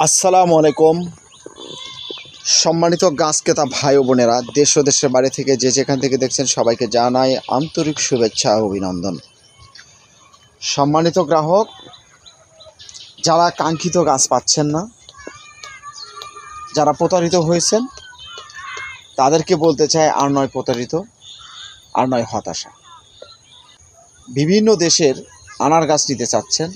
আসসালামু আলাইকুম। সম্মানিত গাছ ক্রেতা ভাই ও বোনেরা, দেশ ও দেশের বাড়ি থেকে যে যেখান থেকে দেখছেন সবাইকে জানাই আন্তরিক শুভেচ্ছা ও অভিনন্দন। সম্মানিত গ্রাহক, যারা কাঙ্ক্ষিত গাছ পাচ্ছেন না, যারা প্রতারিত হয়েছেন, তাদেরকে বলতে চাই আর নয় প্রতারিত, আর নয় হতাশা। বিভিন্ন দেশের আনার গাছ নিতে চাচ্ছেন,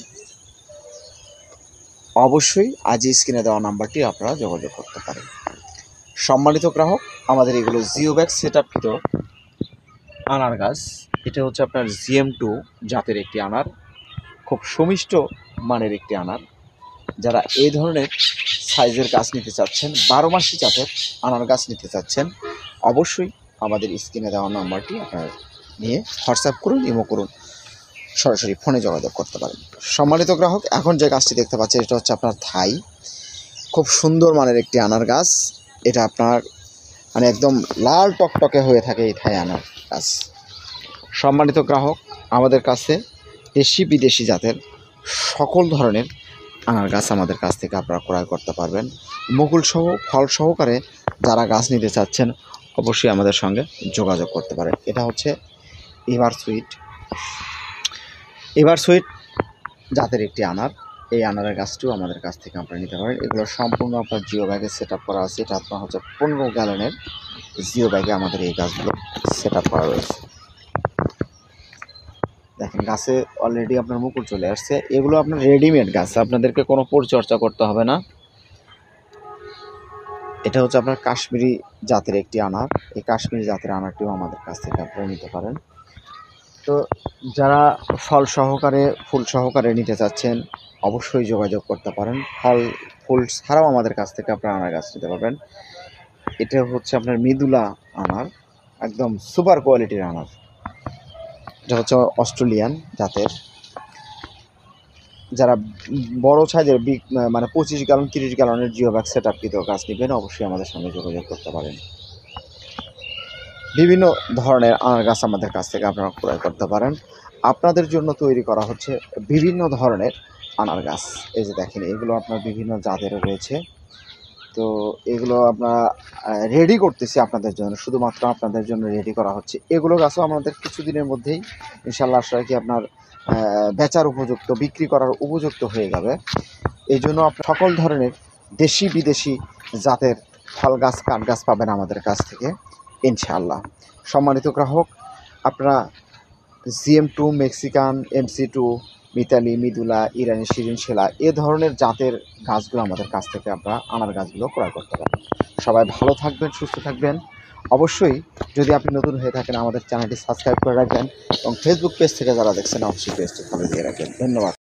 অবশ্যই আজই স্ক্রিনে দেওয়া নাম্বারটি আপনারা যোগাযোগ করতে পারেন। সম্মানিত গ্রাহক, আমাদের এগুলো জিও ব্যাগ সেট আপকৃত আনার গাছ। এটা হচ্ছে আপনার GM2 জাতের একটি আনার, খুব সুমিষ্ট মানের একটি আনার। যারা এই ধরনের সাইজের গাছ নিতে চাচ্ছেন, 12 মাসি জাতের আনার গাছ নিতে চাচ্ছেন, অবশ্যই আমাদের স্ক্রিনে দেওয়া নাম্বারটি আপনারা নিয়ে হোয়াটসঅ্যাপ করুন, ইমো করুন, সরাসরি ফোনে যোগাযোগ করতে পারেন। সম্মানিত গ্রাহক, এখন যে গাছটি দেখতে পাচ্ছেন এটা হচ্ছে আপনার থাই, খুব সুন্দর মানের একটি আনার গাছ। এটা আপনার মানে একদম লাল টকটকে হয়ে থাকে এই থাই আনার গাছ। সম্মানিত গ্রাহক, আমাদের কাছে দেশি বিদেশি জাতের সকল ধরনের আনার গাছ আমাদের কাছ থেকে আপনারা ক্রয় করতে পারবেন। মুকুল সহ ফল সহকারে যারা গাছ নিতে চাচ্ছেন, অবশ্যই আমাদের সঙ্গে যোগাযোগ করতে পারেন। এটা হচ্ছে এভার সুইট জাতের একটি আনার। এই আনারের গাছটিও আমাদের কাছ থেকে আপনারা নিতে পারেন। এগুলো সম্পূর্ণ আপনার জিও ব্যাগে সেট আপ করা আছে। এটা আপনার হচ্ছে 15 গ্যালনের জিও ব্যাগে আমাদের এই গাছগুলো সেট আপ করা রয়েছে। দেখেন, গাছে অলরেডি আপনার মুকুল চলে আসছে। এগুলো আপনার রেডিমেড গাছ, আপনাদেরকে কোনো পরিচর্যা করতে হবে না। এটা হচ্ছে আপনার কাশ্মীরি জাতের একটি আনার। এই কাশ্মীরি জাতের আনারটিও আমাদের কাছ থেকে আপনারা নিতে পারেন। তো যারা ফল সহকারে ফুল সহকারে নিতে চাচ্ছেন, অবশ্যই যোগাযোগ করতে পারেন। ফুল ছাড়াও আমাদের কাছ থেকে আপনারা আনার গাছ নিতে পারবেন। এটা হচ্ছে আপনার মৃদুলা আনার, একদম সুপার কোয়ালিটির আনার। এটা হচ্ছে অস্ট্রেলিয়ান জাতের। যারা বড় সাইজের মানে 25 গ্যালন 30 গ্যালনের জিও ব্যাগ সেট আপকৃত গাছ নেবেন, অবশ্যই আমাদের সঙ্গে যোগাযোগ করতে পারেন। বিভিন্ন ধরনের আনার গাছ আমাদের কাছ থেকে আপনারা ক্রয় করতে পারেন। আপনাদের জন্য তৈরি করা হচ্ছে বিভিন্ন ধরনের আনার গাছ। এই যে দেখেন, এগুলো আপনার বিভিন্ন জাতের রয়েছে। তো এগুলো আপনারা রেডি করতেছি আপনাদের জন্য, শুধুমাত্র আপনাদের জন্য রেডি করা হচ্ছে। এগুলো গাছও আমাদের কিছুদিনের মধ্যেই ইনশাল্লাহ আশা রাখি আপনার বেচার উপযুক্ত, বিক্রি করার উপযুক্ত হয়ে যাবে। এই জন্য সকল ধরনের দেশি বিদেশি জাতের ফল গাছ, কাঠ গাছ পাবেন আমাদের কাছ থেকে ইনশাআল্লাহ। সম্মানিত গ্রাহক, আপনারা GM2, Mexican, MC2, Mitali, Mridula, ইরানি, শিরিন শেলা এ ধরনের জাতের গাছগুলো আমাদের কাছ থেকে আপনারা আনার গাছগুলো ক্রয় করতে পারেন। সবাই ভালো থাকবেন, সুস্থ থাকবেন। অবশ্যই যদি আপনি নতুন হয়ে থাকেন, আমাদের চ্যানেলটি সাবস্ক্রাইব করে রাখবেন এবং ফেসবুক পেজ থেকে যারা দেখছেন, অবশ্যই পেজটি ফলো দিয়ে রাখবেন। ধন্যবাদ।